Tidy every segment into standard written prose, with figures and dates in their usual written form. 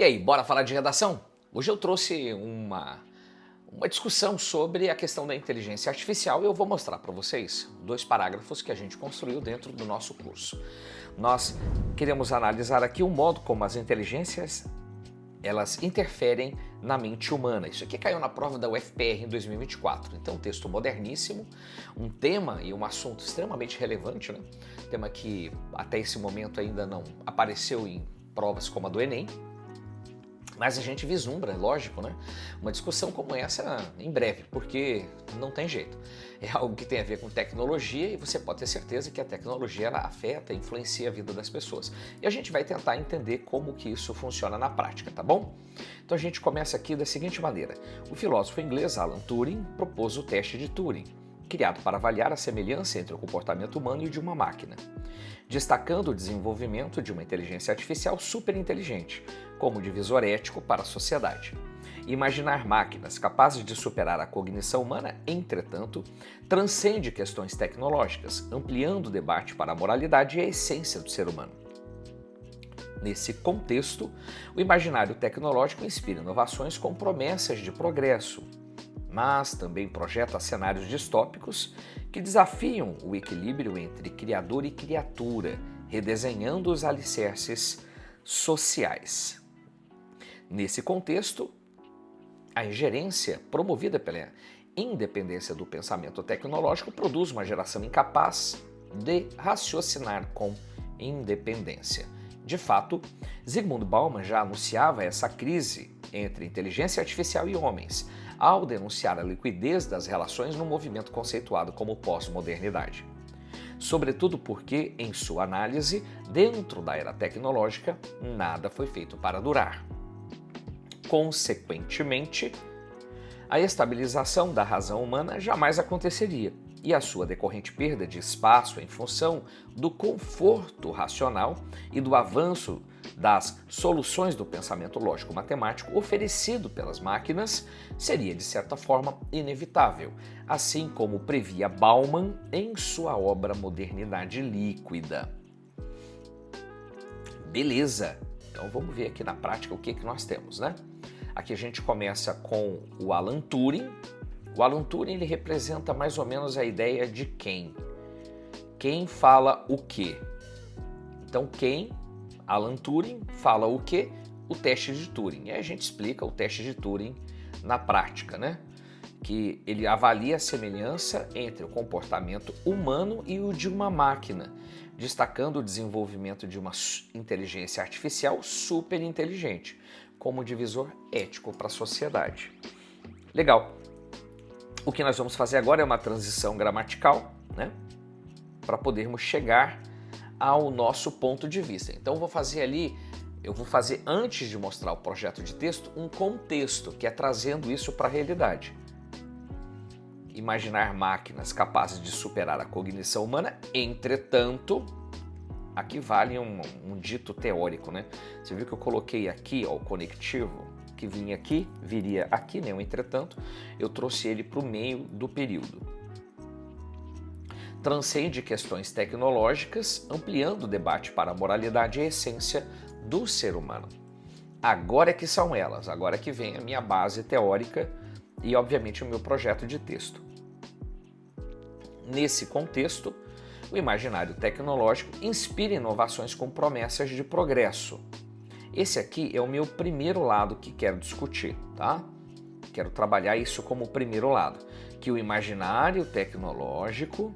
E aí, bora falar de redação? Hoje eu trouxe uma discussão sobre a questão da inteligência artificial e eu vou mostrar para vocês 2 parágrafos que a gente construiu dentro do nosso curso. Nós queremos analisar aqui o modo como as inteligências elas interferem na mente humana. Isso aqui caiu na prova da UFPR em 2024. Então, um texto moderníssimo, um tema e um assunto extremamente relevante, né? Tema que até esse momento ainda não apareceu em provas como a do Enem. Mas a gente vislumbra, lógico, né? Uma discussão como essa em breve, porque não tem jeito. É algo que tem a ver com tecnologia e você pode ter certeza que a tecnologia ela afeta, influencia a vida das pessoas. E a gente vai tentar entender como que isso funciona na prática, tá bom? Então a gente começa aqui da seguinte maneira. O filósofo inglês Alan Turing propôs o teste de Turing, criado para avaliar a semelhança entre o comportamento humano e o de uma máquina, destacando o desenvolvimento de uma inteligência artificial superinteligente, como divisor ético para a sociedade. Imaginar máquinas capazes de superar a cognição humana, entretanto, transcende questões tecnológicas, ampliando o debate para a moralidade e a essência do ser humano. Nesse contexto, o imaginário tecnológico inspira inovações com promessas de progresso, mas também projeta cenários distópicos que desafiam o equilíbrio entre criador e criatura, redesenhando os alicerces sociais. Nesse contexto, a ingerência promovida pela independência do pensamento tecnológico produz uma geração incapaz de raciocinar com independência. De fato, Zygmunt Bauman já anunciava essa crise entre inteligência artificial e homens, ao denunciar a liquidez das relações no movimento conceituado como pós-modernidade. Sobretudo porque, em sua análise, dentro da era tecnológica, nada foi feito para durar. Consequentemente, a estabilização da razão humana jamais aconteceria, e a sua decorrente perda de espaço em função do conforto racional e do avanço das soluções do pensamento lógico-matemático oferecido pelas máquinas seria, de certa forma, inevitável, assim como previa Bauman em sua obra Modernidade Líquida. Beleza, então vamos ver aqui na prática o que nós temos, né? Aqui a gente começa com o Alan Turing. O Alan Turing ele representa mais ou menos a ideia de quem? Quem fala o quê? Então quem, Alan Turing, fala o quê? O teste de Turing. E aí a gente explica o teste de Turing na prática, né? Que ele avalia a semelhança entre o comportamento humano e o de uma máquina, destacando o desenvolvimento de uma inteligência artificial super inteligente, como divisor ético para a sociedade. Legal. O que nós vamos fazer agora é uma transição gramatical, né? Para podermos chegar ao nosso ponto de vista. Então eu vou fazer antes de mostrar o projeto de texto, um contexto, que é trazendo isso para a realidade. Imaginar máquinas capazes de superar a cognição humana, entretanto, aqui vale um dito teórico, né? Você viu que eu coloquei aqui, ó, o conectivo, que vinha aqui, viria aqui, né? O entretanto, eu trouxe ele para o meio do período. Transcende questões tecnológicas, ampliando o debate para a moralidade e a essência do ser humano. Agora é que são elas, agora é que vem a minha base teórica e, obviamente, o meu projeto de texto. Nesse contexto, o imaginário tecnológico inspira inovações com promessas de progresso. Esse aqui é o meu primeiro lado que quero discutir, tá? Quero trabalhar isso como o primeiro lado, que o imaginário tecnológico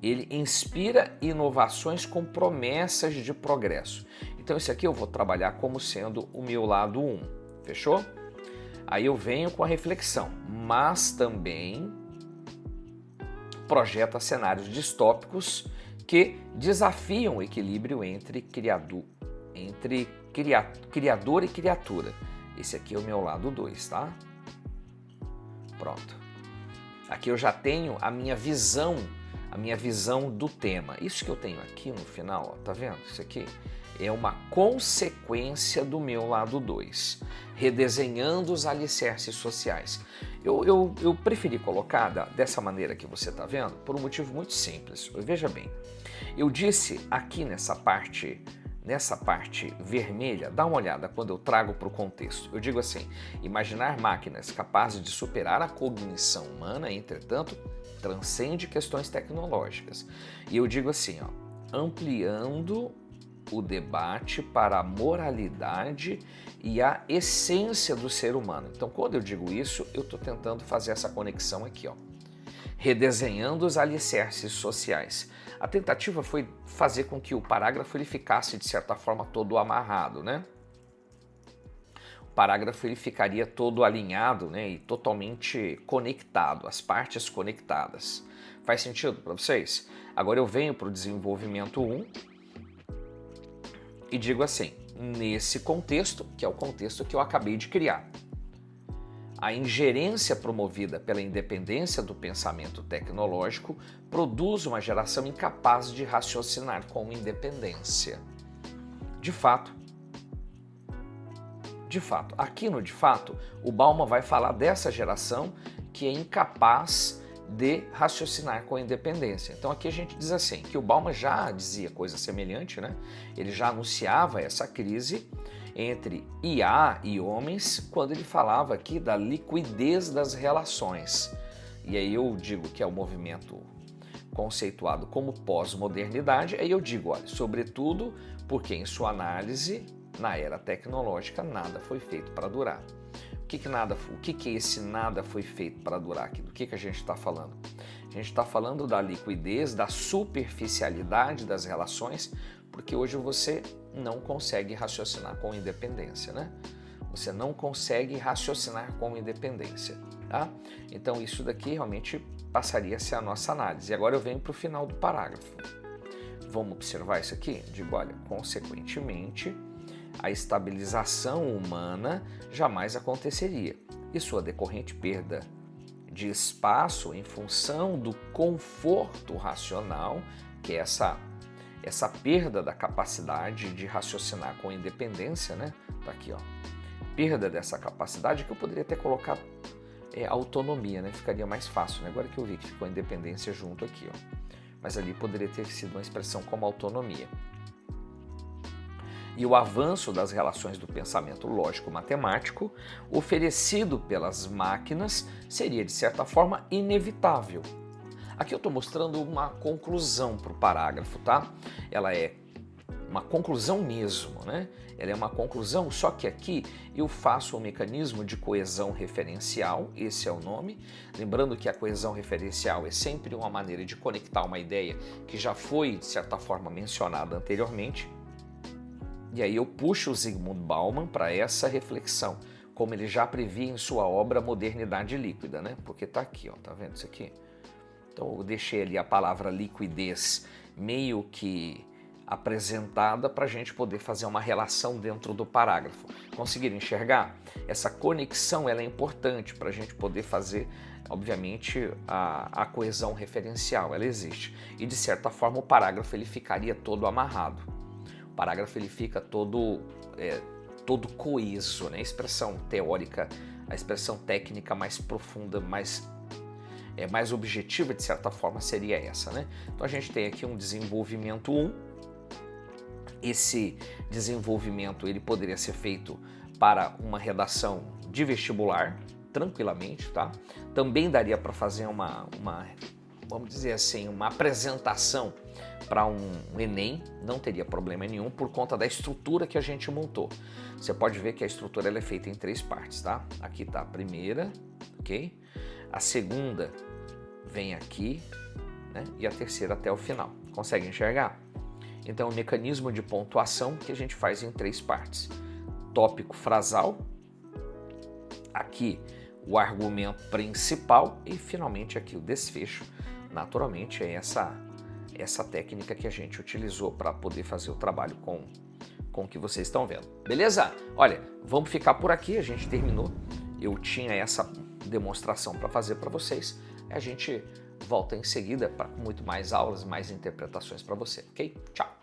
ele inspira inovações com promessas de progresso. Então esse aqui eu vou trabalhar como sendo o meu lado 1, fechou? Aí eu venho com a reflexão, mas também projeta cenários distópicos que desafiam o equilíbrio entre criador e criatura. Esse aqui é o meu lado 2, tá? Pronto. Aqui eu já tenho a minha visão do tema. Isso que eu tenho aqui no final, ó, tá vendo? Isso aqui é uma consequência do meu lado 2, redesenhando os alicerces sociais. Eu preferi colocar dessa maneira que você está vendo, por um motivo muito simples. Veja bem, eu disse aqui nessa parte nessa parte vermelha, dá uma olhada quando eu trago para o contexto. Eu digo assim, imaginar máquinas capazes de superar a cognição humana, entretanto, transcende questões tecnológicas. E eu digo assim, ó, ampliando o debate para a moralidade e a essência do ser humano. Então, quando eu digo isso, eu estou tentando fazer essa conexão aqui, ó. Redesenhando os alicerces sociais. A tentativa foi fazer com que o parágrafo ele ficasse, de certa forma, todo amarrado, né? O parágrafo ele ficaria todo alinhado, né? E totalmente conectado, as partes conectadas. Faz sentido para vocês? Agora eu venho para o desenvolvimento 1 e digo assim, nesse contexto, que é o contexto que eu acabei de criar, a ingerência promovida pela independência do pensamento tecnológico produz uma geração incapaz de raciocinar com independência. De fato, aqui no de fato, o Bauman vai falar dessa geração que é incapaz de raciocinar com independência. Então aqui a gente diz assim, que o Bauman já dizia coisa semelhante, né? Ele já anunciava essa crise entre IA e homens quando ele falava aqui da liquidez das relações. E aí eu digo que é o movimento conceituado como pós-modernidade, aí eu digo, olha, sobretudo porque em sua análise, na era tecnológica, nada foi feito para durar. O que esse nada foi feito para durar aqui? Do que a gente está falando? A gente está falando da liquidez, da superficialidade das relações, porque hoje você não consegue raciocinar com independência, né? Você não consegue raciocinar com independência, tá? Então isso daqui realmente passaria a ser a nossa análise. E agora eu venho para o final do parágrafo. Vamos observar isso aqui? Digo, olha, consequentemente, a estabilização humana jamais aconteceria e sua decorrente perda de espaço em função do conforto racional, que é essa perda da capacidade de raciocinar com independência, né? Tá aqui, ó. Perda dessa capacidade que eu poderia ter colocado autonomia, né? Ficaria mais fácil, né? Agora que eu vi que ficou independência junto aqui, ó. Mas ali poderia ter sido uma expressão como autonomia. E o avanço das relações do pensamento lógico-matemático oferecido pelas máquinas seria, de certa forma, inevitável. Aqui eu estou mostrando uma conclusão para o parágrafo, tá? Ela é uma conclusão mesmo, né? Ela é uma conclusão, só que aqui eu faço um mecanismo de coesão referencial, esse é o nome. Lembrando que a coesão referencial é sempre uma maneira de conectar uma ideia que já foi, de certa forma, mencionada anteriormente. E aí eu puxo o Zygmunt Bauman para essa reflexão, como ele já previa em sua obra Modernidade Líquida, né? Porque tá aqui, ó, tá vendo isso aqui? Então eu deixei ali a palavra liquidez meio que apresentada para a gente poder fazer uma relação dentro do parágrafo. Conseguiram enxergar? Essa conexão ela é importante para a gente poder fazer, obviamente, a coesão referencial, ela existe. E de certa forma o parágrafo ele ficaria todo amarrado. O parágrafo ele fica todo coeso, né? A expressão teórica, a expressão técnica mais profunda, mais objetiva de certa forma seria essa, né? Então a gente tem aqui um desenvolvimento 1. Esse desenvolvimento ele poderia ser feito para uma redação de vestibular, tranquilamente, tá? Também daria para fazer vamos dizer assim, uma apresentação para um Enem, não teria problema nenhum por conta da estrutura que a gente montou. Você pode ver que a estrutura ela é feita em 3 partes, tá? Aqui tá a primeira, ok? A segunda vem aqui, né? E a terceira até o final. Consegue enxergar? Então, o mecanismo de pontuação que a gente faz em 3 partes. Tópico frasal, aqui o argumento principal e finalmente aqui o desfecho. Naturalmente é essa técnica que a gente utilizou para poder fazer o trabalho com o que vocês estão vendo. Beleza? Olha, vamos ficar por aqui, a gente terminou. Eu tinha essa demonstração para fazer para vocês. A gente volta em seguida para muito mais aulas, mais interpretações para você, ok? Tchau!